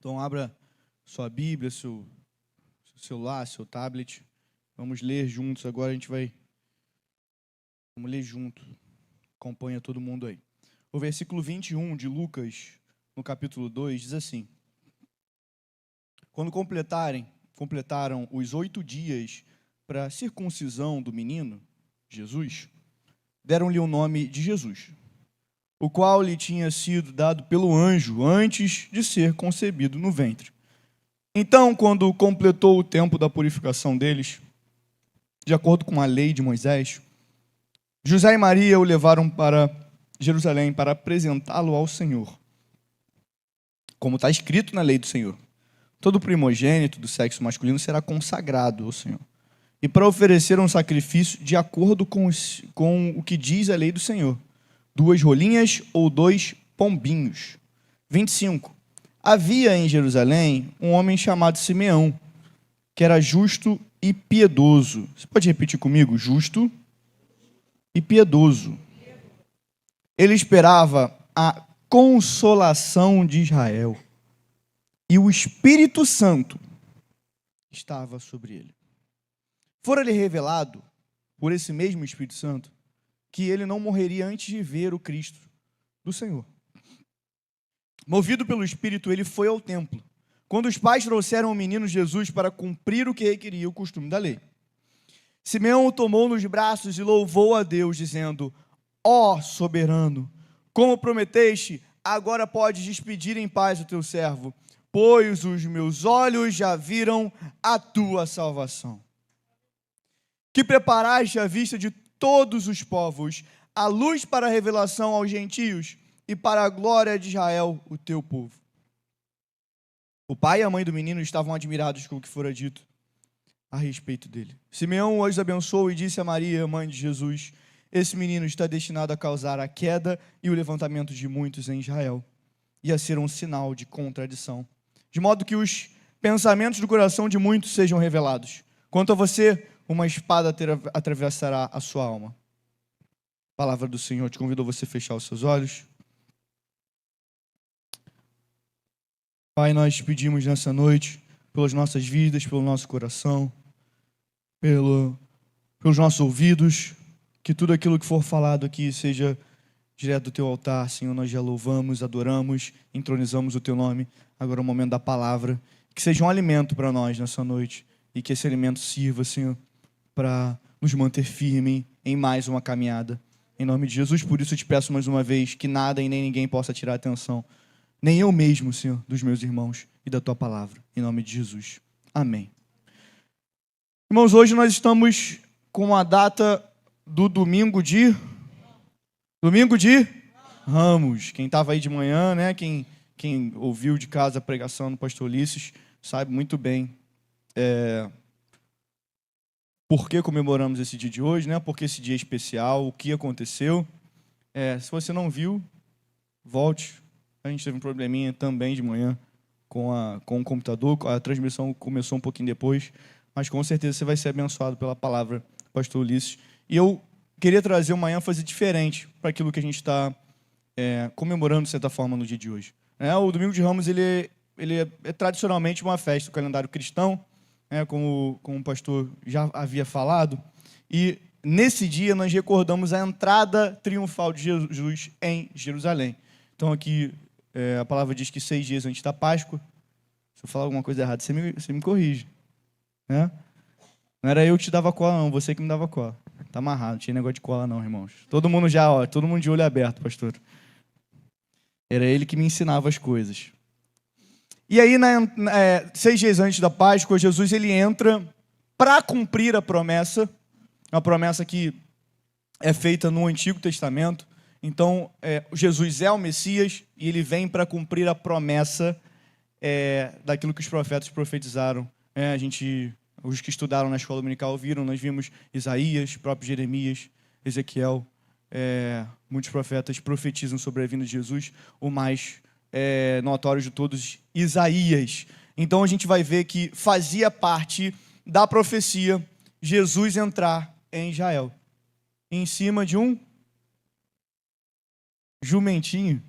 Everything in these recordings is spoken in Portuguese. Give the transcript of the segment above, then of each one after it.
Então, abra sua Bíblia, seu celular, seu tablet. Vamos ler juntos. Agora vamos ler junto. Acompanha todo mundo aí. O versículo 21 de Lucas, no capítulo 2, diz assim: Quando completaram os 8 dias para a circuncisão do menino, Jesus, deram-lhe o nome de Jesus, o qual lhe tinha sido dado pelo anjo antes de ser concebido no ventre. Então, quando completou o tempo da purificação deles, de acordo com a lei de Moisés, José e Maria o levaram para Jerusalém para apresentá-lo ao Senhor, como está escrito na lei do Senhor. Todo primogênito do sexo masculino será consagrado ao Senhor, e para oferecer um sacrifício de acordo com o que diz a lei do Senhor: 2 rolinhas ou 2 pombinhos. 25. Havia em Jerusalém um homem chamado Simeão, que era justo e piedoso. Você pode repetir comigo? Justo e piedoso. Ele esperava a consolação de Israel, e o Espírito Santo estava sobre ele. Fora-lhe revelado, por esse mesmo Espírito Santo, que ele não morreria antes de ver o Cristo do Senhor. Movido pelo Espírito, ele foi ao templo, quando os pais trouxeram o menino Jesus para cumprir o que requeria o costume da lei. Simeão o tomou nos braços e louvou a Deus, dizendo: Ó soberano, como prometeste, agora podes despedir em paz o teu servo, pois os meus olhos já viram a tua salvação, que preparaste à vista de todos os povos, a luz para a revelação aos gentios e para a glória de Israel, o teu povo. O pai e a mãe do menino estavam admirados com o que fora dito a respeito dele. Simeão os abençoou e disse a Maria, mãe de Jesus: Esse menino está destinado a causar a queda e o levantamento de muitos em Israel, e a ser um sinal de contradição, de modo que os pensamentos do coração de muitos sejam revelados. Quanto a você, uma espada atravessará a sua alma. Palavra do Senhor. Te convido a você fechar os seus olhos. Pai, nós pedimos nessa noite, pelas nossas vidas, pelo nosso coração, pelos nossos ouvidos, que tudo aquilo que for falado aqui seja direto do teu altar, Senhor. Nós já louvamos, adoramos, entronizamos o teu nome. Agora é o momento da palavra, que seja um alimento para nós nessa noite, e que esse alimento sirva, Senhor, para nos manter firme em mais uma caminhada. Em nome de Jesus, por isso eu te peço mais uma vez que nada e nem ninguém possa tirar a atenção, nem eu mesmo, Senhor, dos meus irmãos e da tua palavra. Em nome de Jesus. Amém. Irmãos, hoje nós estamos com a data do domingo de Ramos. Quem estava aí de manhã, né? Quem ouviu de casa a pregação do pastor Ulisses, sabe muito bem por que comemoramos esse dia de hoje, né? Porque esse dia é especial, o que aconteceu. Se você não viu, volte. A gente teve um probleminha também de manhã com o computador, a transmissão começou um pouquinho depois, mas com certeza você vai ser abençoado pela palavra do pastor Ulisses. E eu queria trazer uma ênfase diferente para aquilo que a gente está comemorando, de certa forma, no dia de hoje. O Domingo de Ramos ele é tradicionalmente uma festa do calendário cristão, como o pastor já havia falado, e nesse dia nós recordamos a entrada triunfal de Jesus em Jerusalém. Então aqui a palavra diz que 6 dias antes da Páscoa. Se eu falar alguma coisa errada, você me corrige, né? Não era eu que te dava cola, não, você que me dava cola. Tá amarrado, não tinha negócio de cola não, irmãos. Todo mundo de olho aberto, pastor. Era ele que me ensinava as coisas. E aí, 6 dias antes da Páscoa, Jesus ele entra para cumprir a promessa, uma promessa que é feita no Antigo Testamento. Então, Jesus é o Messias e ele vem para cumprir a promessa daquilo que os profetas profetizaram. Os que estudaram na escola dominical viram, nós vimos Isaías, próprio Jeremias, Ezequiel. Muitos profetas profetizam sobre a vinda de Jesus, o mais notório de todos, Isaías. Então a gente vai ver que fazia parte da profecia Jesus entrar em Israel, em cima de um jumentinho,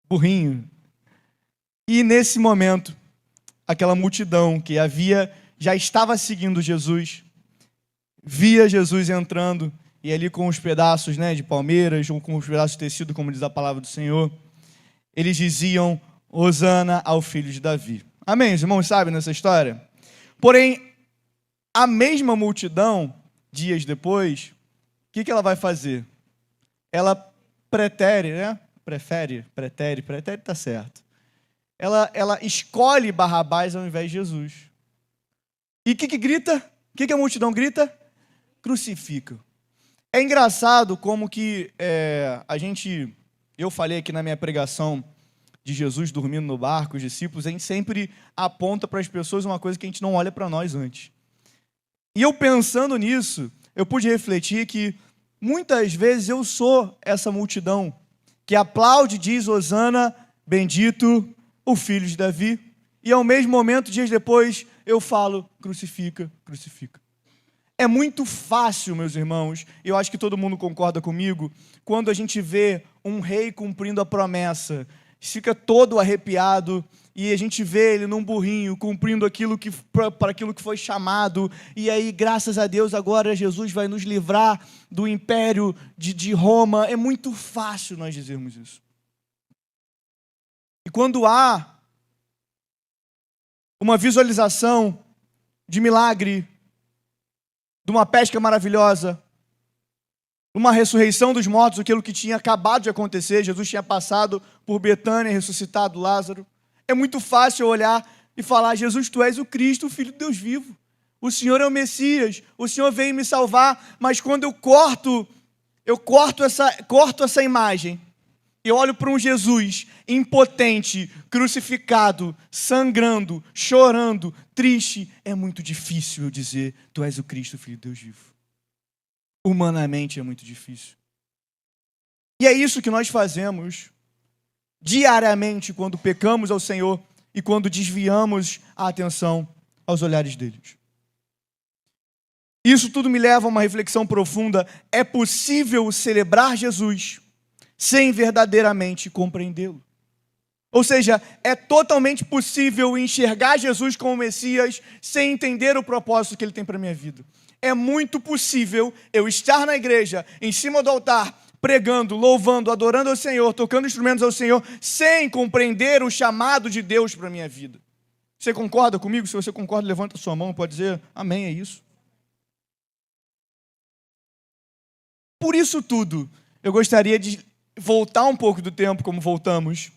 burrinho. E nesse momento, aquela multidão que já estava seguindo Jesus, via Jesus entrando, e ali com os pedaços, né, de palmeiras, ou com os pedaços de tecido, como diz a palavra do Senhor, eles diziam: Hosana ao filho de Davi. Amém? Os irmãos sabem nessa história? Porém, a mesma multidão, dias depois, o que ela vai fazer? Ela pretére tá certo. Ela escolhe Barrabás ao invés de Jesus. E o que grita? O que a multidão grita? Crucifica. É engraçado como que eu falei aqui na minha pregação de Jesus dormindo no barco, os discípulos, a gente sempre aponta para as pessoas uma coisa que a gente não olha para nós antes. E eu pensando nisso, eu pude refletir que muitas vezes eu sou essa multidão que aplaude e diz: Hosana, bendito o filho de Davi, e ao mesmo momento, dias depois, eu falo: crucifica, crucifica. É muito fácil, meus irmãos, eu acho que todo mundo concorda comigo, quando a gente vê um rei cumprindo a promessa, fica todo arrepiado, e a gente vê ele num burrinho, cumprindo para aquilo que foi chamado, e aí, graças a Deus, agora Jesus vai nos livrar do império de Roma. É muito fácil nós dizermos isso. E quando há uma visualização de milagre, de uma pesca maravilhosa, uma ressurreição dos mortos, aquilo que tinha acabado de acontecer, Jesus tinha passado por Betânia e ressuscitado Lázaro, é muito fácil olhar e falar: Jesus, tu és o Cristo, o Filho de Deus vivo, o Senhor é o Messias, o Senhor veio me salvar. Mas quando eu corto essa imagem, eu olho para um Jesus impotente, crucificado, sangrando, chorando, triste, é muito difícil eu dizer: tu és o Cristo, o Filho de Deus vivo. Humanamente é muito difícil. E é isso que nós fazemos diariamente quando pecamos ao Senhor e quando desviamos a atenção aos olhares deles. Isso tudo me leva a uma reflexão profunda: é possível celebrar Jesus sem verdadeiramente compreendê-lo? Ou seja, é totalmente possível enxergar Jesus como Messias sem entender o propósito que Ele tem para a minha vida. É muito possível eu estar na igreja, em cima do altar, pregando, louvando, adorando ao Senhor, tocando instrumentos ao Senhor, sem compreender o chamado de Deus para a minha vida. Você concorda comigo? Se você concorda, levanta a sua mão, pode dizer amém, é isso. Por isso tudo, eu gostaria de voltar um pouco do tempo como voltamos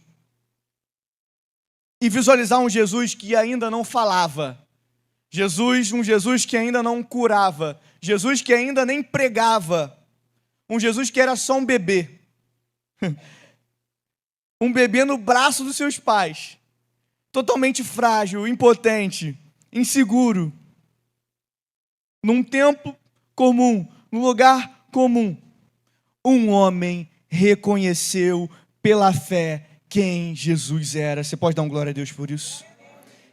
e visualizar um Jesus que ainda não falava, um Jesus que ainda não curava, Jesus que ainda nem pregava, um Jesus que era só um bebê, um bebê no braço dos seus pais, totalmente frágil, impotente, inseguro, num tempo comum, num lugar comum. Um homem reconheceu pela fé quem Jesus era. Você pode dar um glória a Deus por isso?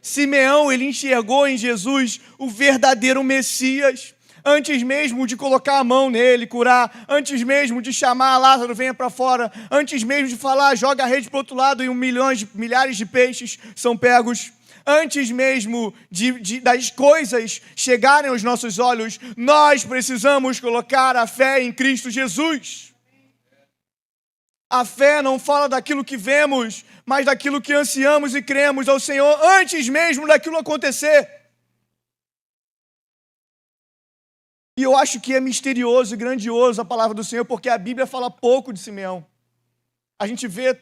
Simeão, ele enxergou em Jesus o verdadeiro Messias. Antes mesmo de colocar a mão nele, curar, antes mesmo de chamar Lázaro, venha para fora, antes mesmo de falar, joga a rede para o outro lado e milhares de peixes são pegos, antes mesmo das coisas chegarem aos nossos olhos, nós precisamos colocar a fé em Cristo Jesus. A fé não fala daquilo que vemos, mas daquilo que ansiamos e cremos ao Senhor antes mesmo daquilo acontecer. E eu acho que é misterioso e grandioso a palavra do Senhor, porque a Bíblia fala pouco de Simeão. A gente vê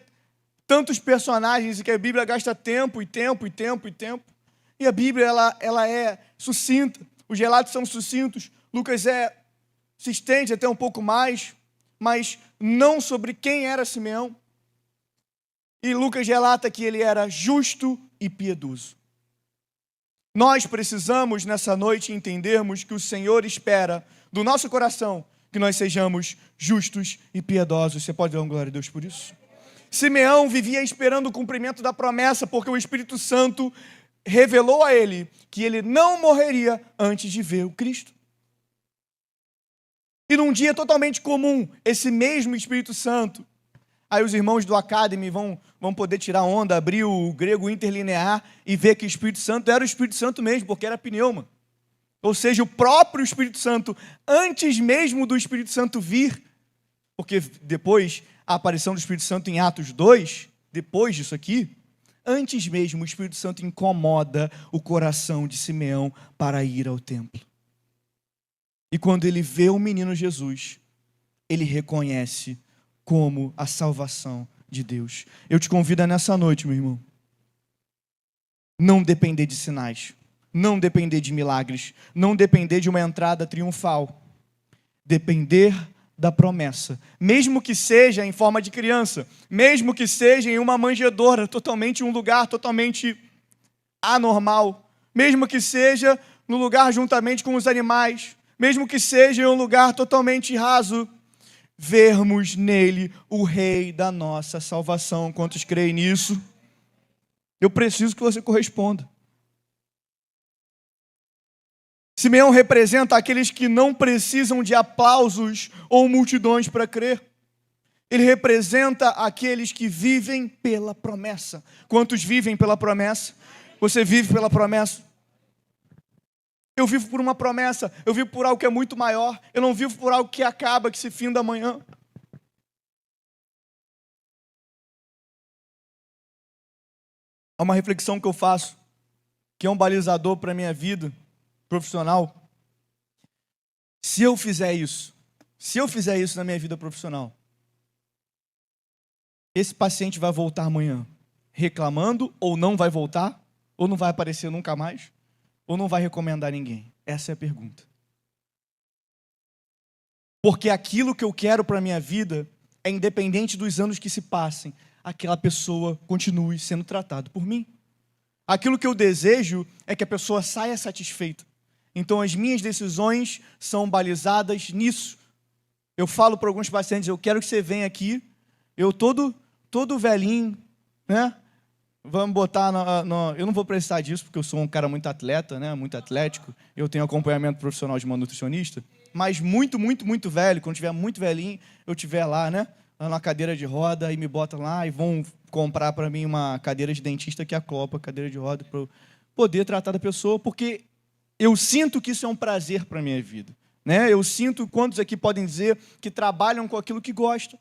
tantos personagens e que a Bíblia gasta tempo. E a Bíblia, ela é sucinta. Os relatos são sucintos. Lucas se estende até um pouco mais, mas não sobre quem era Simeão. E Lucas relata que ele era justo e piedoso. Nós precisamos, nessa noite, entendermos que o Senhor espera do nosso coração que nós sejamos justos e piedosos. Você pode dar uma glória a Deus por isso? Simeão vivia esperando o cumprimento da promessa, porque o Espírito Santo revelou a ele que ele não morreria antes de ver o Cristo. E num dia totalmente comum, esse mesmo Espírito Santo Aí os irmãos do Academy vão poder tirar onda, abrir o grego interlinear e ver que o Espírito Santo era o Espírito Santo mesmo, porque era pneuma. Ou seja, o próprio Espírito Santo, antes mesmo do Espírito Santo vir, porque depois a aparição do Espírito Santo em Atos 2, depois disso aqui, antes mesmo o Espírito Santo incomoda o coração de Simeão para ir ao templo. E quando ele vê o menino Jesus, ele reconhece como a salvação de Deus. Eu te convido nessa noite, meu irmão, não depender de sinais, não depender de milagres, não depender de uma entrada triunfal, depender da promessa, mesmo que seja em forma de criança, mesmo que seja em uma manjedoura, totalmente um lugar totalmente anormal, mesmo que seja no lugar juntamente com os animais, mesmo que seja em um lugar totalmente raso, vermos nele o Rei da nossa salvação. Quantos creem nisso? Eu preciso que você corresponda. Simeão representa aqueles que não precisam de aplausos ou multidões para crer. Ele representa aqueles que vivem pela promessa. Quantos vivem pela promessa? Você vive pela promessa? Eu vivo por uma promessa, eu vivo por algo que é muito maior, eu não vivo por algo que acaba, que se finda amanhã. Há uma reflexão que eu faço, que é um balizador para a minha vida profissional. Se eu fizer isso na minha vida profissional, esse paciente vai voltar amanhã reclamando, ou não vai voltar, ou não vai aparecer nunca mais, ou não vai recomendar ninguém? Essa é a pergunta. Porque aquilo que eu quero para a minha vida é independente dos anos que se passem, aquela pessoa continue sendo tratada por mim. Aquilo que eu desejo é que a pessoa saia satisfeita. Então as minhas decisões são balizadas nisso. Eu falo para alguns pacientes, eu quero que você venha aqui, eu todo velhinho, né? Vamos botar, eu não vou precisar disso, porque eu sou um cara muito atleta, né? Muito atlético, eu tenho acompanhamento profissional de uma nutricionista, mas muito velho, quando tiver muito velhinho, eu tiver lá, né? Na cadeira de roda, e me botam lá e vão comprar para mim uma cadeira de dentista que acopla, cadeira de roda, para eu poder tratar da pessoa, porque eu sinto que isso é um prazer para a minha vida, né? Eu sinto, quantos aqui podem dizer que trabalham com aquilo que gostam?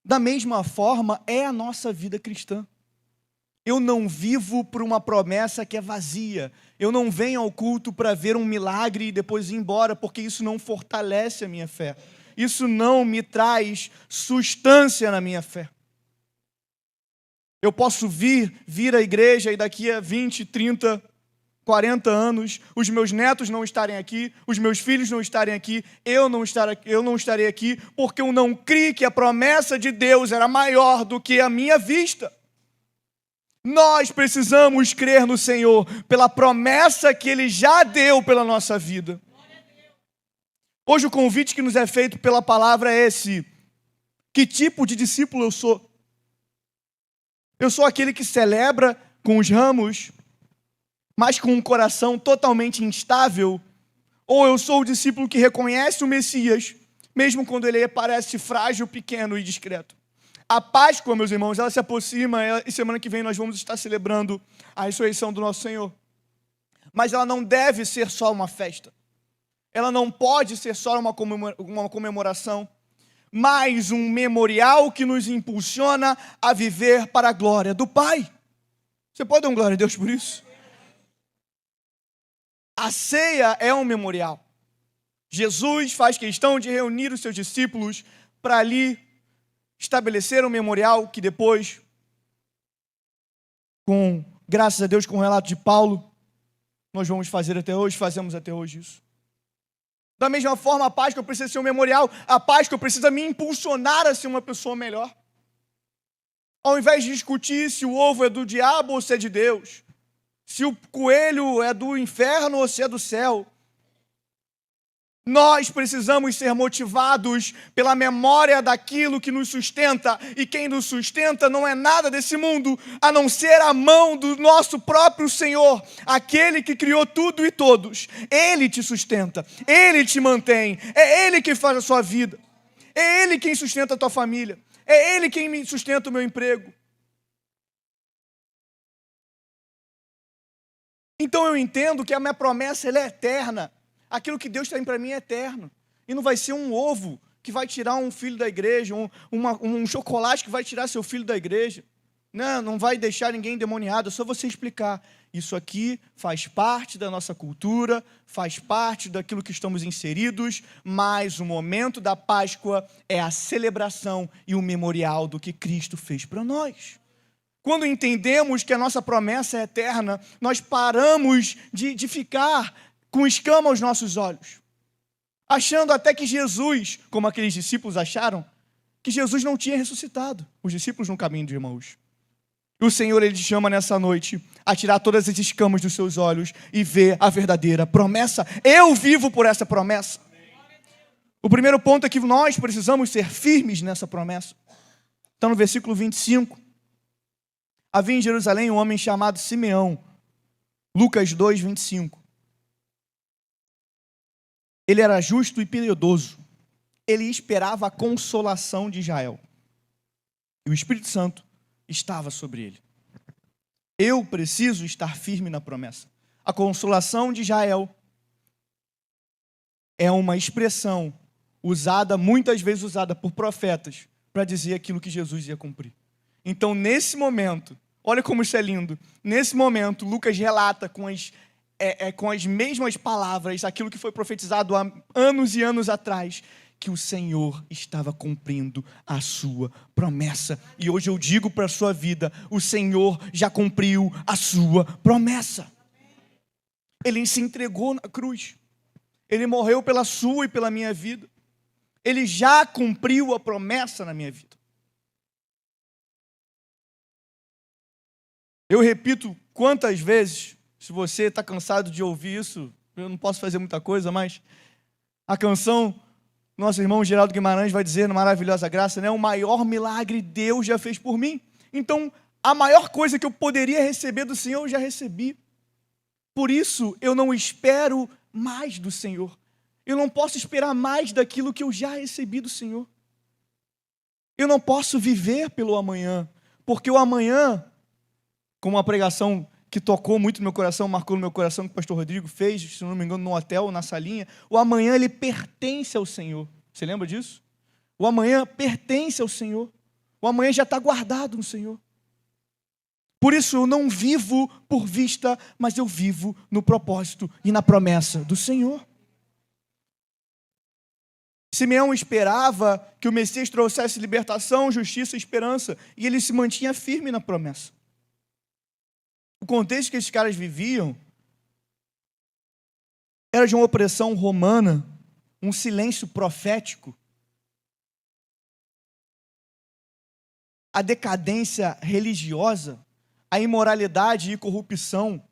Da mesma forma, é a nossa vida cristã. Eu não vivo por uma promessa que é vazia. Eu não venho ao culto para ver um milagre e depois ir embora, porque isso não fortalece a minha fé. Isso não me traz substância na minha fé. Eu posso vir à igreja e daqui a 20, 30, 40 anos, os meus netos não estarem aqui, os meus filhos não estarem aqui, eu não estarei aqui, porque eu não criei que a promessa de Deus era maior do que a minha vista. Nós precisamos crer no Senhor pela promessa que Ele já deu pela nossa vida. Hoje o convite que nos é feito pela palavra é esse: que tipo de discípulo eu sou? Eu sou aquele que celebra com os ramos, mas com um coração totalmente instável? Ou eu sou o discípulo que reconhece o Messias, mesmo quando ele parece frágil, pequeno e discreto? A Páscoa, meus irmãos, ela se aproxima, e semana que vem nós vamos estar celebrando a ressurreição do nosso Senhor. Mas ela não deve ser só uma festa. Ela não pode ser só uma comemoração, mas um memorial que nos impulsiona a viver para a glória do Pai. Você pode dar glória a Deus por isso? A ceia é um memorial. Jesus faz questão de reunir os seus discípulos para ali estabelecer um memorial que depois, graças a Deus, com o relato de Paulo, nós vamos fazer até hoje, fazemos até hoje isso. Da mesma forma, a Páscoa precisa ser um memorial, a Páscoa precisa me impulsionar a ser uma pessoa melhor. Ao invés de discutir se o ovo é do diabo ou se é de Deus, se o coelho é do inferno ou se é do céu, nós precisamos ser motivados pela memória daquilo que nos sustenta, e quem nos sustenta não é nada desse mundo, a não ser a mão do nosso próprio Senhor, aquele que criou tudo e todos. Ele te sustenta, Ele te mantém, é Ele quem faz a sua vida, é Ele quem sustenta a tua família, É Ele quem me sustenta o meu emprego. Então eu entendo que a minha promessa ela é eterna. Aquilo que Deus tem para mim é eterno. E não vai ser um ovo que vai tirar um filho da igreja, um chocolate que vai tirar seu filho da igreja. Não vai deixar ninguém endemoniado, é só você explicar. Isso aqui faz parte da nossa cultura, faz parte daquilo que estamos inseridos, mas o momento da Páscoa é a celebração e o memorial do que Cristo fez para nós. Quando entendemos que a nossa promessa é eterna, nós paramos de ficar com escama aos nossos olhos, achando até que Jesus, como aqueles discípulos acharam, que Jesus não tinha ressuscitado, os discípulos no caminho de Emaús. E o Senhor, Ele te chama nessa noite a tirar todas as escamas dos seus olhos e ver a verdadeira promessa. Eu vivo por essa promessa. O primeiro ponto é que nós precisamos ser firmes nessa promessa. Está no versículo 25. Havia em Jerusalém um homem chamado Simeão. Lucas 2, 25. Ele era justo e piedoso. Ele esperava a consolação de Israel. E o Espírito Santo estava sobre ele. Eu preciso estar firme na promessa. A consolação de Israel é uma expressão muitas vezes usada por profetas para dizer aquilo que Jesus ia cumprir. Então, nesse momento, olha como isso é lindo. Nesse momento, Lucas relata com as mesmas palavras aquilo que foi profetizado há anos e anos atrás, que o Senhor estava cumprindo a sua promessa. E hoje eu digo para a sua vida, o Senhor já cumpriu a sua promessa. Ele se entregou na cruz. Ele morreu pela sua e pela minha vida. Ele já cumpriu a promessa na minha vida. Eu repito quantas vezes, se você está cansado de ouvir isso, eu não posso fazer muita coisa, mas a canção, nosso irmão Geraldo Guimarães vai dizer, na Maravilhosa Graça, né? O maior milagre Deus já fez por mim. Então, a maior coisa que eu poderia receber do Senhor, eu já recebi. Por isso, eu não espero mais do Senhor. Eu não posso esperar mais daquilo que eu já recebi do Senhor. Eu não posso viver pelo amanhã, porque o amanhã, como uma pregação que tocou muito no meu coração, marcou no meu coração, que o pastor Rodrigo fez, se não me engano, no hotel, na salinha, o amanhã ele pertence ao Senhor. Você lembra disso? O amanhã pertence ao Senhor. O amanhã já está guardado no Senhor. Por isso eu não vivo por vista, mas eu vivo no propósito e na promessa do Senhor. Simeão esperava que o Messias trouxesse libertação, justiça e esperança, e ele se mantinha firme na promessa. O contexto que esses caras viviam era de uma opressão romana, um silêncio profético, a decadência religiosa, a imoralidade e corrupção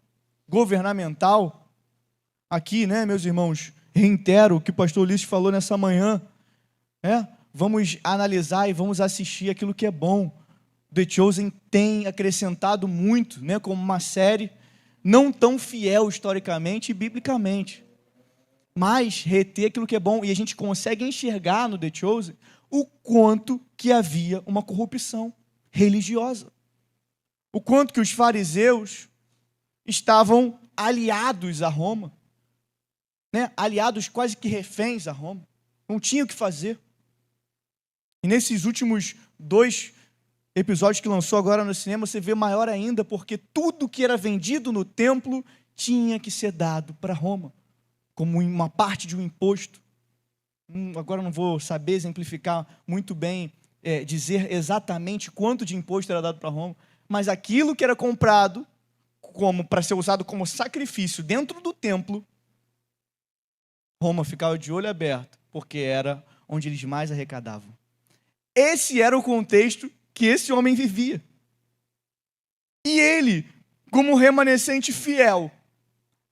governamental. Aqui, né, meus irmãos, reitero o que o pastor Ulisses falou nessa manhã, vamos analisar e vamos assistir aquilo que é bom. The Chosen tem acrescentado muito, né, como uma série não tão fiel historicamente e biblicamente, mas reter aquilo que é bom, e a gente consegue enxergar no The Chosen o quanto que havia uma corrupção religiosa, o quanto que os fariseus estavam aliados a Roma, né, aliados quase que reféns a Roma, não tinham o que fazer. E nesses últimos 2 episódios que lançou agora no cinema, você vê maior ainda, porque tudo que era vendido no templo tinha que ser dado para Roma, como uma parte de um imposto. Agora não vou saber exemplificar muito bem, dizer exatamente quanto de imposto era dado para Roma, mas aquilo que era comprado como para ser usado como sacrifício dentro do templo, Roma ficava de olho aberto, porque era onde eles mais arrecadavam. Esse era o contexto que esse homem vivia. E ele, como remanescente fiel,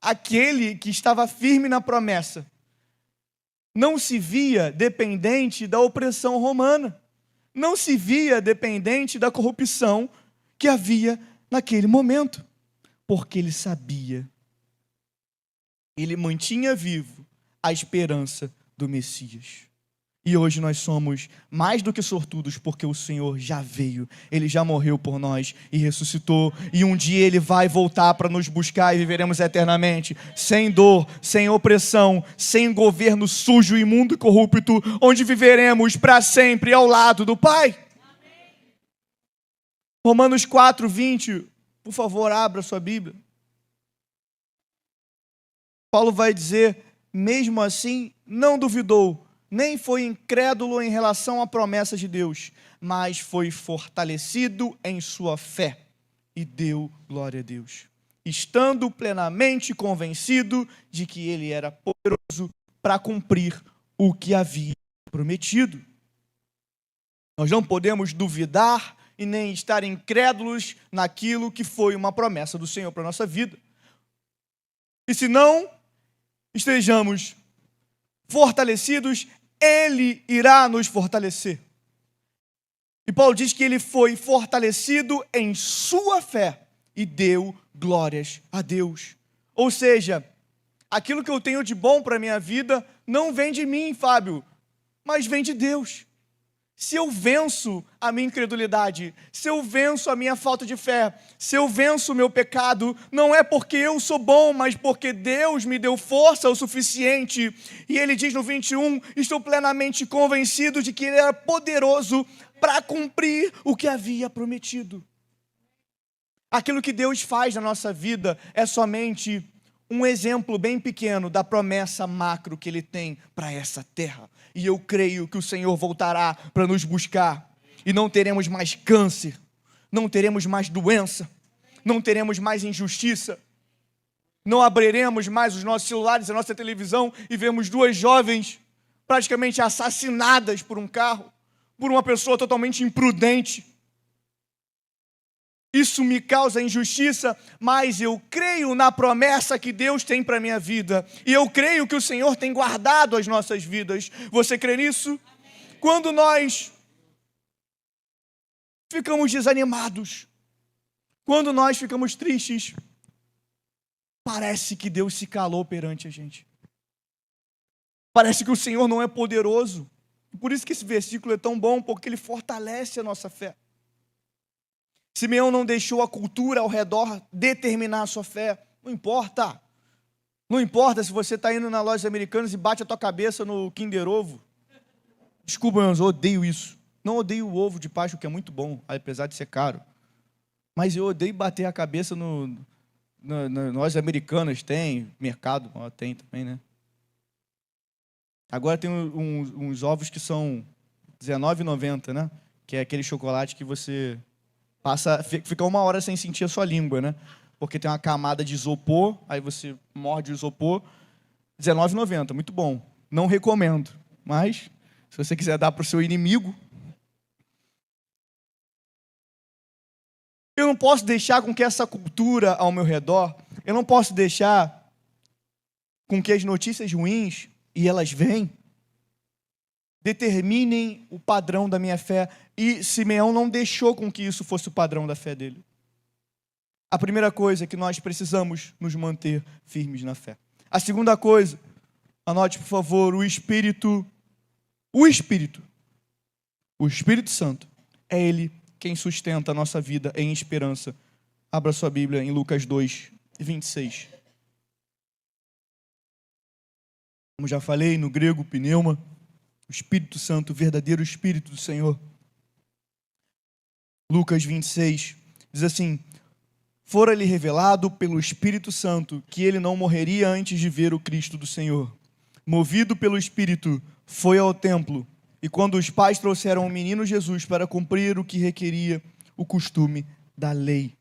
aquele que estava firme na promessa, não se via dependente da opressão romana, não se via dependente da corrupção que havia naquele momento, porque ele sabia, ele mantinha vivo a esperança do Messias. E hoje nós somos mais do que sortudos, porque o Senhor já veio, Ele já morreu por nós e ressuscitou. E um dia Ele vai voltar para nos buscar e viveremos eternamente, sem dor, sem opressão, sem governo sujo, imundo e corrupto, onde viveremos para sempre ao lado do Pai. Romanos 4:20, por favor, abra sua Bíblia. Paulo vai dizer, mesmo assim, não duvidou, nem foi incrédulo em relação à promessa de Deus, mas foi fortalecido em sua fé e deu glória a Deus, estando plenamente convencido de que Ele era poderoso para cumprir o que havia prometido. Nós não podemos duvidar e nem estar incrédulos naquilo que foi uma promessa do Senhor para a nossa vida. E se não estejamos fortalecidos, Ele irá nos fortalecer. E Paulo diz que ele foi fortalecido em sua fé e deu glórias a Deus. Ou seja, aquilo que eu tenho de bom para a minha vida não vem de mim, Fábio, mas vem de Deus. Se eu venço a minha incredulidade, se eu venço a minha falta de fé, se eu venço o meu pecado, não é porque eu sou bom, mas porque Deus me deu força o suficiente. E ele diz no 21, estou plenamente convencido de que Ele era poderoso para cumprir o que havia prometido. Aquilo que Deus faz na nossa vida é somente um exemplo bem pequeno da promessa macro que Ele tem para essa terra. E eu creio que o Senhor voltará para nos buscar. E não teremos mais câncer, não teremos mais doença, não teremos mais injustiça. Não abriremos mais os nossos celulares, a nossa televisão e vemos duas jovens praticamente assassinadas por um carro, por uma pessoa totalmente imprudente. Isso me causa injustiça, mas eu creio na promessa que Deus tem para a minha vida. E eu creio que o Senhor tem guardado as nossas vidas. Você crê nisso? Amém. Quando nós ficamos desanimados, quando nós ficamos tristes, parece que Deus se calou perante a gente. Parece que o Senhor não é poderoso. Por isso que esse versículo é tão bom, porque ele fortalece a nossa fé. Simeão não deixou a cultura ao redor determinar a sua fé. Não importa. Não importa se você está indo na loja americana e bate a tua cabeça no Kinder Ovo. Desculpa, mas eu odeio isso. Não odeio o ovo de Páscoa, que é muito bom, apesar de ser caro. Mas eu odeio bater a cabeça nas lojas americanas. Tem mercado, tem também, né? Agora tem uns ovos que são R$19,90, né? Que é aquele chocolate que você fica 1 hora sem sentir a sua língua, né? Porque tem uma camada de isopor, aí você morde o isopor, R$19,90, muito bom. Não recomendo, mas se você quiser dar para o seu inimigo, eu não posso deixar com que essa cultura ao meu redor, eu não posso deixar com que as notícias ruins, e elas vêm, determinem o padrão da minha fé. E Simeão não deixou com que isso fosse o padrão da fé dele. A primeira coisa é que nós precisamos nos manter firmes na fé. A segunda coisa, anote por favor, o Espírito Santo, é Ele quem sustenta a nossa vida em esperança. Abra sua Bíblia em Lucas 2:26. Como já falei, no grego, pneuma, o Espírito Santo, o verdadeiro Espírito do Senhor. Lucas 26 diz assim: fora-lhe revelado pelo Espírito Santo que ele não morreria antes de ver o Cristo do Senhor. Movido pelo Espírito, foi ao templo, e quando os pais trouxeram o menino Jesus para cumprir o que requeria o costume da lei.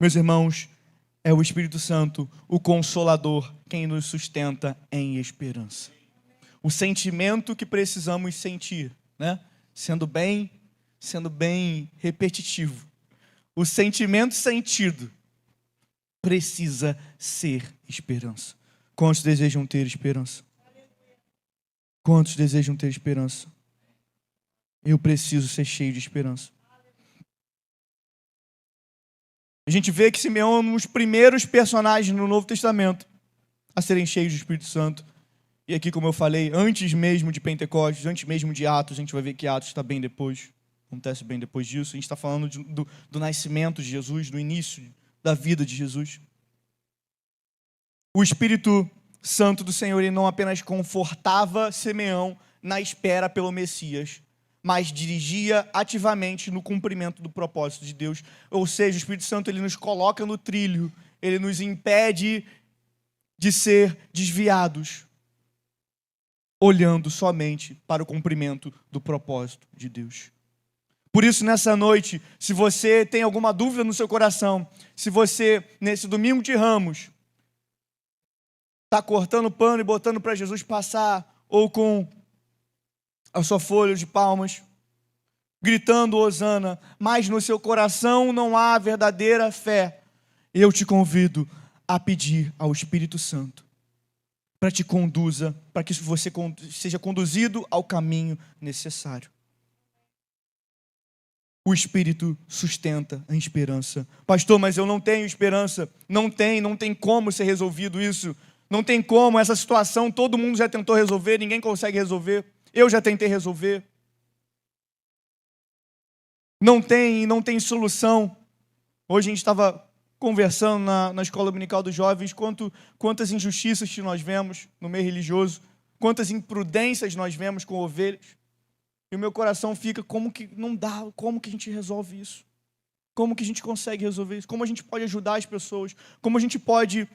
Meus irmãos, é o Espírito Santo, o Consolador, quem nos sustenta em esperança. O sentimento que precisamos sentir, né? Sendo bem repetitivo. O sentimento sentido precisa ser esperança. Quantos desejam ter esperança? Quantos desejam ter esperança? Eu preciso ser cheio de esperança. A gente vê que Simeão é um dos primeiros personagens no Novo Testamento a serem cheios do Espírito Santo. E aqui, como eu falei, antes mesmo de Pentecostes, antes mesmo de Atos, a gente vai ver que Atos está bem depois, acontece bem depois disso. A gente está falando do nascimento de Jesus, do início da vida de Jesus. O Espírito Santo do Senhor, ele não apenas confortava Simeão na espera pelo Messias, mas dirigia ativamente no cumprimento do propósito de Deus. Ou seja, o Espírito Santo, ele nos coloca no trilho, ele nos impede de ser desviados, olhando somente para o cumprimento do propósito de Deus. Por isso, nessa noite, se você tem alguma dúvida no seu coração, se você, nesse domingo de Ramos, está cortando pano e botando para Jesus passar, ou com a sua folha de palmas, gritando hosana, mas no seu coração não há verdadeira fé, eu te convido a pedir ao Espírito Santo para te conduza, para que você seja conduzido ao caminho necessário. O Espírito sustenta a esperança. Pastor, mas eu não tenho esperança. Não tem como ser resolvido isso. Não tem como, essa situação todo mundo já tentou resolver, ninguém consegue resolver. Eu já tentei resolver. Não tem solução. Hoje a gente estava conversando na escola dominical dos jovens, quantas injustiças que nós vemos no meio religioso, quantas imprudências nós vemos com ovelhas. E o meu coração fica, como que não dá, como que a gente resolve isso? Como que a gente consegue resolver isso? Como a gente pode ajudar as pessoas? Como a gente pode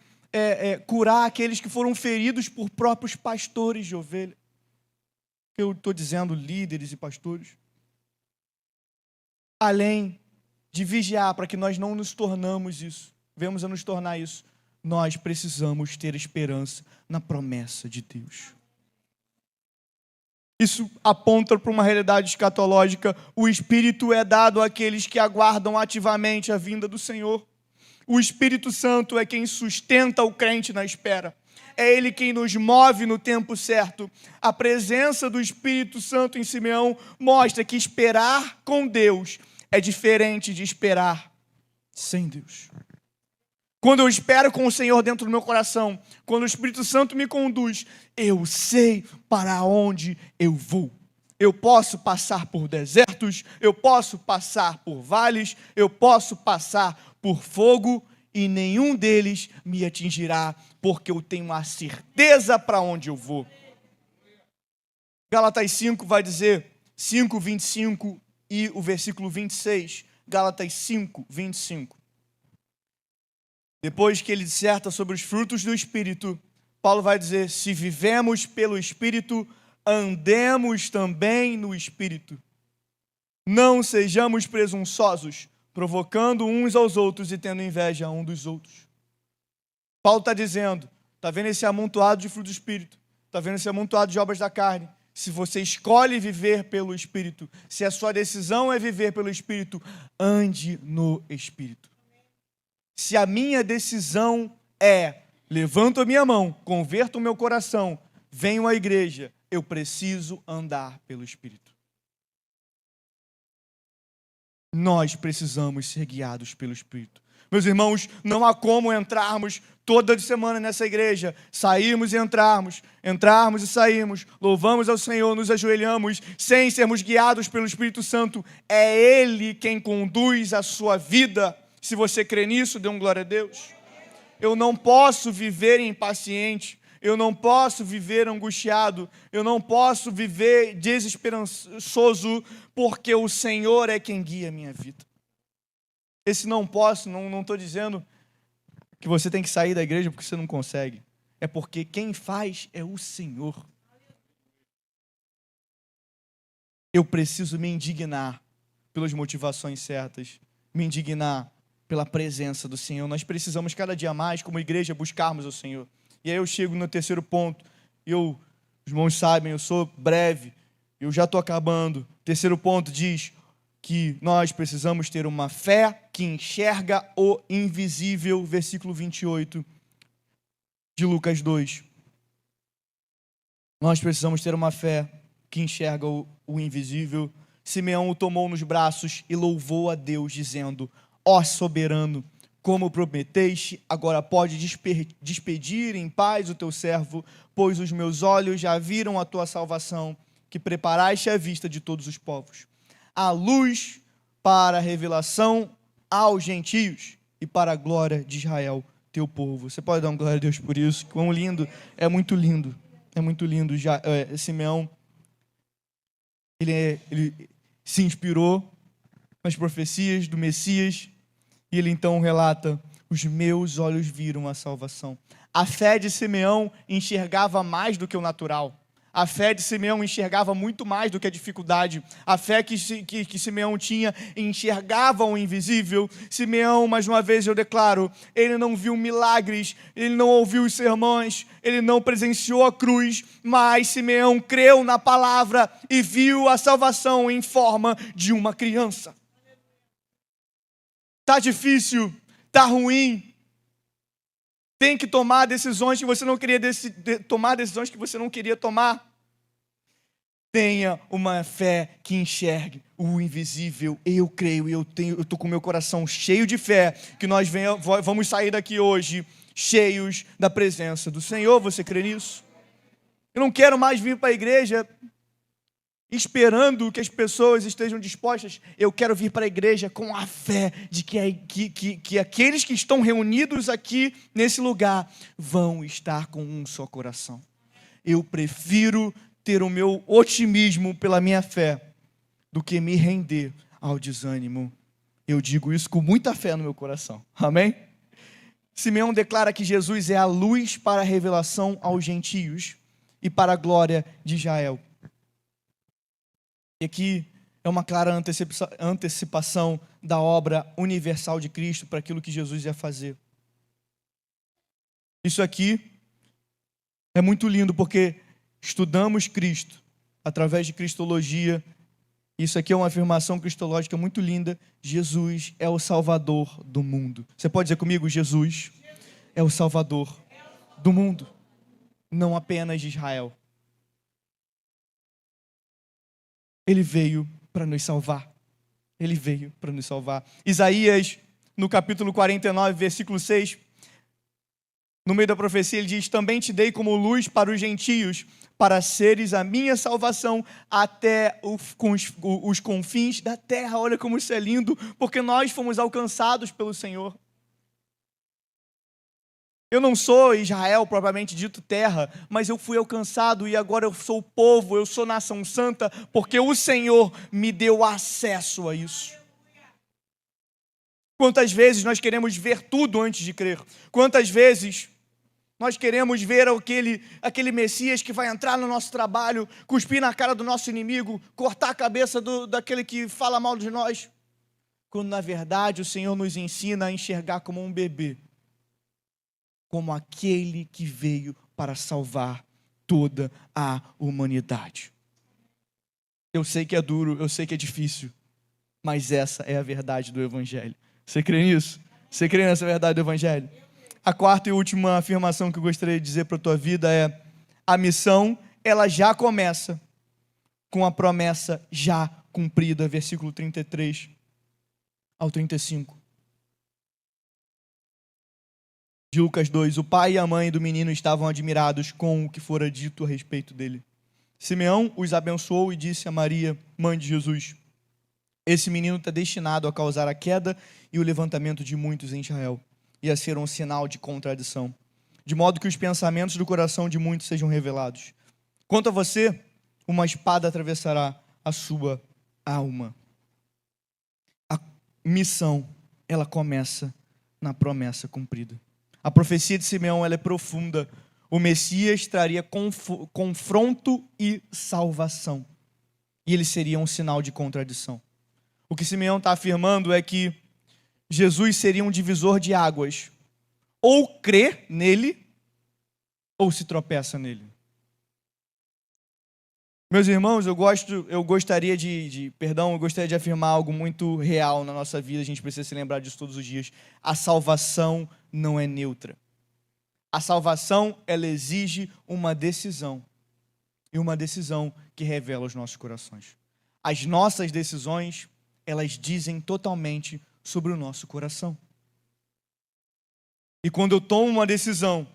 curar aqueles que foram feridos por próprios pastores de ovelha? Eu estou dizendo líderes e pastores. Além de vigiar para que nós não nos tornamos isso, venhamos a nos tornar isso, nós precisamos ter esperança na promessa de Deus. Isso aponta para uma realidade escatológica. O Espírito é dado àqueles que aguardam ativamente a vinda do Senhor. O Espírito Santo é quem sustenta o crente na espera. É Ele quem nos move no tempo certo. A presença do Espírito Santo em Simeão mostra que esperar com Deus é diferente de esperar sem Deus. Quando eu espero com o Senhor dentro do meu coração, quando o Espírito Santo me conduz, eu sei para onde eu vou. Eu posso passar por desertos, eu posso passar por vales, eu posso passar por fogo e nenhum deles me atingirá, porque eu tenho a certeza para onde eu vou. Gálatas 5 vai dizer, 5, 25 e o versículo 26, Gálatas 5, 25. Depois que ele disserta sobre os frutos do Espírito, Paulo vai dizer, se vivemos pelo Espírito, andemos também no Espírito. Não sejamos presunçosos, provocando uns aos outros e tendo inveja um dos outros. Paulo está dizendo, está vendo esse amontoado de frutos do Espírito, está vendo esse amontoado de obras da carne. Se você escolhe viver pelo Espírito, se a sua decisão é viver pelo Espírito, ande no Espírito. Se a minha decisão é, levanto a minha mão, converto o meu coração, venho à igreja, eu preciso andar pelo Espírito. Nós precisamos ser guiados pelo Espírito. Meus irmãos, não há como entrarmos toda semana nessa igreja, sairmos e entrarmos e sairmos, louvamos ao Senhor, nos ajoelhamos, sem sermos guiados pelo Espírito Santo. É Ele quem conduz a sua vida. Se você crê nisso, dê um glória a Deus. Eu não posso viver impaciente, eu não posso viver angustiado, eu não posso viver desesperançoso, porque o Senhor é quem guia a minha vida. Esse não posso, não estou dizendo que você tem que sair da igreja porque você não consegue. É porque quem faz é o Senhor. Eu preciso me indignar pelas motivações certas, me indignar pela presença do Senhor. Nós precisamos cada dia mais, como igreja, buscarmos o Senhor. E aí eu chego no terceiro ponto. Os irmãos sabem, eu sou breve, eu já estou acabando. O terceiro ponto diz que nós precisamos ter uma fé que enxerga o invisível, versículo 28 de Lucas 2. Nós precisamos ter uma fé que enxerga o invisível. Simeão o tomou nos braços e louvou a Deus, dizendo, ó soberano, como prometeste, agora pode despedir em paz o teu servo, pois os meus olhos já viram a tua salvação, que preparaste à vista de todos os povos, a luz para a revelação aos gentios e para a glória de Israel, teu povo. Você pode dar uma glória a Deus por isso? Quão lindo, é muito lindo, é muito lindo. Simeão, ele se inspirou nas profecias do Messias, e ele então relata: os meus olhos viram a salvação. A fé de Simeão enxergava mais do que o natural. A fé de Simeão enxergava muito mais do que a dificuldade. A fé que Simeão tinha enxergava o invisível. Simeão, mais uma vez eu declaro, ele não viu milagres, ele não ouviu os sermões, ele não presenciou a cruz, mas Simeão creu na palavra e viu a salvação em forma de uma criança. Tá difícil, tá ruim, tem que tomar decisões que você não queria tomar, decisões que você não queria tomar. Tenha uma fé que enxergue o invisível. Eu creio, eu estou com meu coração cheio de fé, que nós vamos sair daqui hoje cheios da presença do Senhor. Você crê nisso? Eu não quero mais vir para a igreja esperando que as pessoas estejam dispostas. Eu quero vir para a igreja com a fé de que aqueles que estão reunidos aqui nesse lugar vão estar com um só coração. Eu prefiro ter o meu otimismo pela minha fé do que me render ao desânimo. Eu digo isso com muita fé no meu coração. Amém? Simeão declara que Jesus é a luz para a revelação aos gentios e para a glória de Israel. E aqui é uma clara antecipação da obra universal de Cristo para aquilo que Jesus ia fazer. Isso aqui é muito lindo porque estudamos Cristo através de cristologia. Isso aqui é uma afirmação cristológica muito linda. Jesus é o Salvador do mundo. Você pode dizer comigo: Jesus é o Salvador do mundo, não apenas de Israel. Ele veio para nos salvar. Ele veio para nos salvar. Isaías, no capítulo 49, versículo 6, no meio da profecia, ele diz: também te dei como luz para os gentios, para seres a minha salvação até os confins da terra. Olha como isso é lindo, porque nós fomos alcançados pelo Senhor. Eu não sou Israel, propriamente dito, terra, mas eu fui alcançado e agora eu sou povo, eu sou nação santa, porque o Senhor me deu acesso a isso. Quantas vezes nós queremos ver tudo antes de crer? Quantas vezes nós queremos ver aquele Messias que vai entrar no nosso trabalho, cuspir na cara do nosso inimigo, cortar a cabeça daquele que fala mal de nós, quando na verdade o Senhor nos ensina a enxergar como um bebê, como aquele que veio para salvar toda a humanidade. Eu sei que é duro, eu sei que é difícil, mas essa é a verdade do Evangelho. Você crê nisso? Você crê nessa verdade do Evangelho? A quarta e última afirmação que eu gostaria de dizer para a tua vida é: a missão, ela já começa com a promessa já cumprida, versículo 33 ao 35. De Lucas 2, o pai e a mãe do menino estavam admirados com o que fora dito a respeito dele. Simeão os abençoou e disse a Maria, mãe de Jesus: esse menino está destinado a causar a queda e o levantamento de muitos em Israel, e a ser um sinal de contradição, de modo que os pensamentos do coração de muitos sejam revelados. Quanto a você, uma espada atravessará a sua alma. A missão, ela começa na promessa cumprida. A profecia de Simeão, ela é profunda. O Messias traria confronto e salvação, e ele seria um sinal de contradição. O que Simeão está afirmando é que Jesus seria um divisor de águas. Ou crê nele, ou se tropeça nele. Meus irmãos, eu gostaria de afirmar algo muito real na nossa vida. A gente precisa se lembrar disso todos os dias. A salvação não é neutra. A salvação, ela exige uma decisão. E uma decisão que revela os nossos corações. As nossas decisões, elas dizem totalmente sobre o nosso coração. E quando eu tomo uma decisão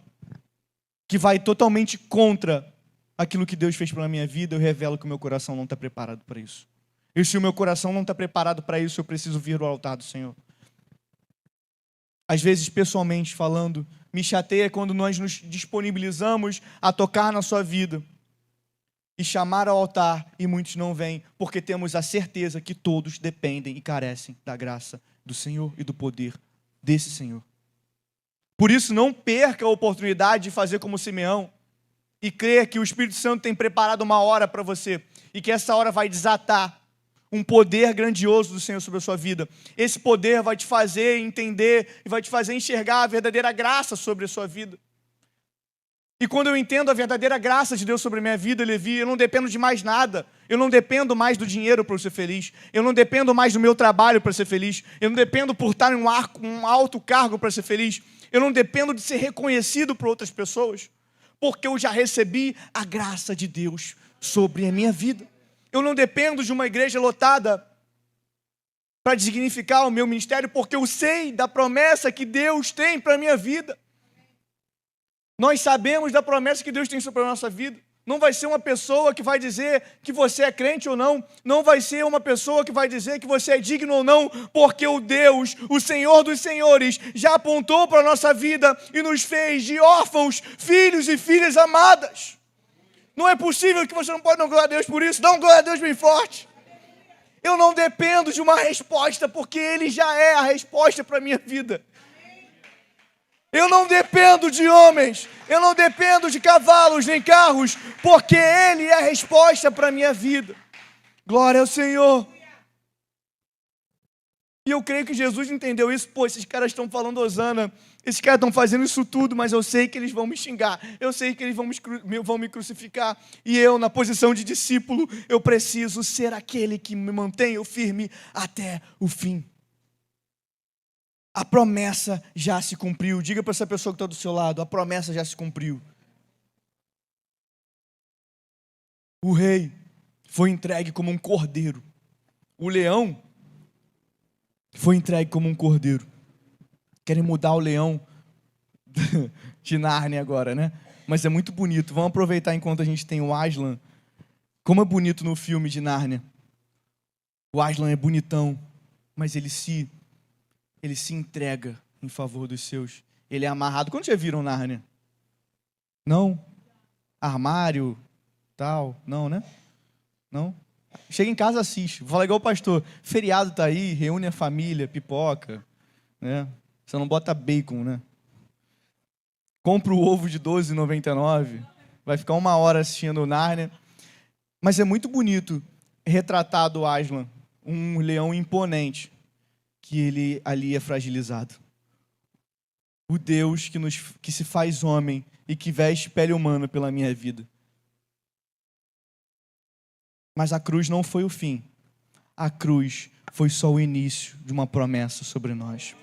que vai totalmente contra aquilo que Deus fez pela minha vida, eu revelo que o meu coração não está preparado para isso. E se o meu coração não está preparado para isso, eu preciso vir ao altar do Senhor. Às vezes, pessoalmente falando, me chateia quando nós nos disponibilizamos a tocar na sua vida e chamar ao altar e muitos não vêm, porque temos a certeza que todos dependem e carecem da graça do Senhor e do poder desse Senhor. Por isso, não perca a oportunidade de fazer como Simeão e crer que o Espírito Santo tem preparado uma hora para você e que essa hora vai desatar um poder grandioso do Senhor sobre a sua vida. Esse poder vai te fazer entender e vai te fazer enxergar a verdadeira graça sobre a sua vida. E quando eu entendo a verdadeira graça de Deus sobre a minha vida, Levi, eu não dependo de mais nada. Eu não dependo mais do dinheiro para eu ser feliz. Eu não dependo mais do meu trabalho para ser feliz. Eu não dependo por estar em um alto cargo para ser feliz. Eu não dependo de ser reconhecido por outras pessoas, porque eu já recebi a graça de Deus sobre a minha vida. Eu não dependo de uma igreja lotada para dignificar o meu ministério, porque eu sei da promessa que Deus tem para a minha vida. Nós sabemos da promessa que Deus tem sobre a nossa vida. Não vai ser uma pessoa que vai dizer que você é crente ou não. Não vai ser uma pessoa que vai dizer que você é digno ou não, porque o Deus, o Senhor dos Senhores, já apontou para a nossa vida e nos fez de órfãos, filhos e filhas amadas. Não é possível que você não pode dar glória a Deus por isso. Dá um glória a Deus bem forte. Eu não dependo de uma resposta, porque Ele já é a resposta para a minha vida. Eu não dependo de homens, eu não dependo de cavalos nem carros, porque Ele é a resposta para a minha vida. Glória ao Senhor. E eu creio que Jesus entendeu isso. Pô, esses caras estão falando hosana, esses caras estão fazendo isso tudo, mas eu sei que eles vão me xingar, eu sei que eles vão me crucificar, e eu, na posição de discípulo, eu preciso ser aquele que me mantenha firme até o fim. A promessa já se cumpriu. Diga para essa pessoa que está do seu lado, a promessa já se cumpriu. O rei foi entregue como um cordeiro. O leão foi entregue como um cordeiro. Querem mudar o leão de Nárnia agora, né? Mas é muito bonito. Vamos aproveitar enquanto a gente tem o Aslan. Como é bonito no filme de Nárnia. O Aslan é bonitão, mas ele se entrega em favor dos seus. Ele é amarrado. Quando já viram Nárnia? Não? Armário, tal? Não, né? Não? Chega em casa, assiste. Fala igual o pastor. Feriado tá aí, reúne a família, pipoca, né? Você não bota bacon, né? Compra o ovo de R$12,99. Vai ficar 1 hora assistindo Nárnia. Mas é muito bonito retratado o Aslan, um leão imponente, que ele ali é fragilizado. O Deus que se faz homem e que veste pele humana pela minha vida. Mas a cruz não foi o fim. A cruz foi só o início de uma promessa sobre nós.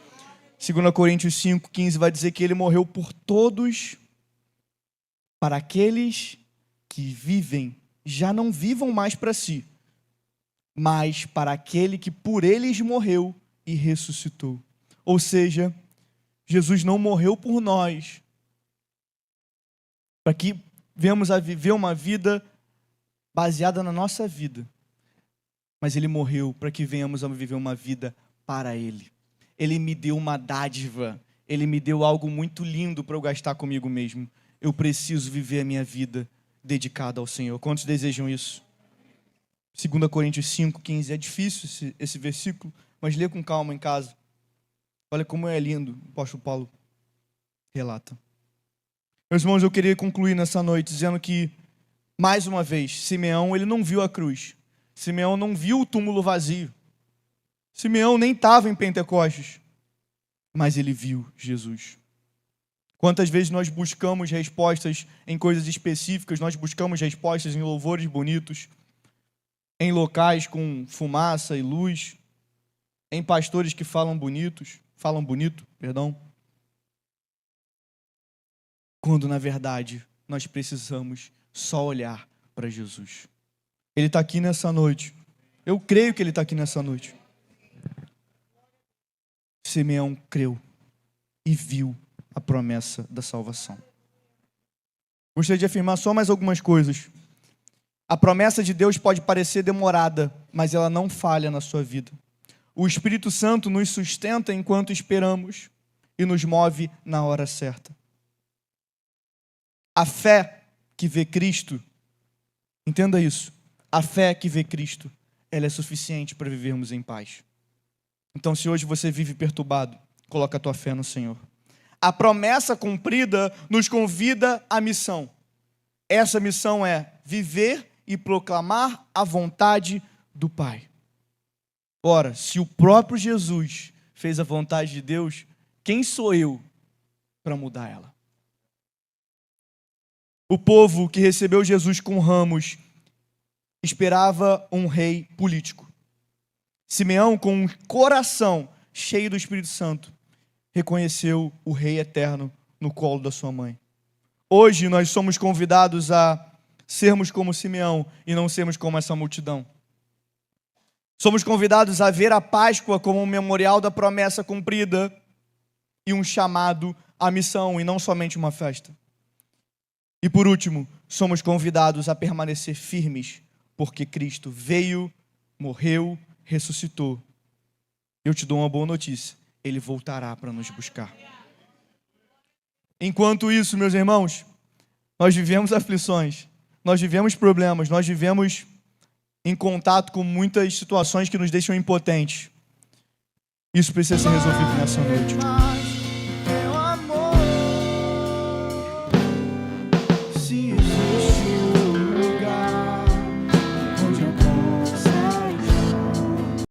2 Coríntios 5,15 vai dizer que ele morreu por todos, para aqueles que vivem, já não vivam mais para si, mas para aquele que por eles morreu e ressuscitou. Ou seja, Jesus não morreu por nós para que venhamos a viver uma vida baseada na nossa vida, mas Ele morreu para que venhamos a viver uma vida para Ele. Ele me deu uma dádiva, Ele me deu algo muito lindo para eu gastar comigo mesmo. Eu preciso viver a minha vida dedicada ao Senhor. Quantos desejam isso? 2 Coríntios 5,15. É difícil esse versículo, mas lê com calma em casa. Olha como é lindo, o apóstolo Paulo relata. Meus irmãos, eu queria concluir nessa noite dizendo que, mais uma vez, Simeão, ele não viu a cruz. Simeão não viu o túmulo vazio. Simeão nem estava em Pentecostes, mas ele viu Jesus. Quantas vezes nós buscamos respostas em coisas específicas, nós buscamos respostas em louvores bonitos, em locais com fumaça e luz, em pastores que falam bonito, quando na verdade nós precisamos só olhar para Jesus. Ele está aqui nessa noite. Eu creio que Ele está aqui nessa noite. Simeão creu e viu a promessa da salvação. Gostaria de afirmar só mais algumas coisas. A promessa de Deus pode parecer demorada, mas ela não falha na sua vida. O Espírito Santo nos sustenta enquanto esperamos e nos move na hora certa. A fé que vê Cristo, entenda isso, a fé que vê Cristo, ela é suficiente para vivermos em paz. Então, se hoje você vive perturbado, coloca a tua fé no Senhor. A promessa cumprida nos convida à missão. Essa missão é viver e proclamar a vontade do Pai. Ora, se o próprio Jesus fez a vontade de Deus, quem sou eu para mudar ela? O povo que recebeu Jesus com ramos esperava um rei político. Simeão, com um coração cheio do Espírito Santo, reconheceu o Rei eterno no colo da sua mãe. Hoje nós somos convidados a sermos como Simeão e não sermos como essa multidão. Somos convidados a ver a Páscoa como um memorial da promessa cumprida e um chamado à missão, e não somente uma festa. E por último, somos convidados a permanecer firmes, porque Cristo veio, morreu, ressuscitou. Eu te dou uma boa notícia: Ele voltará para nos buscar. Enquanto isso, meus irmãos, nós vivemos aflições, nós vivemos problemas, nós vivemos em contato com muitas situações que nos deixam impotentes. Isso precisa ser resolvido nessa noite.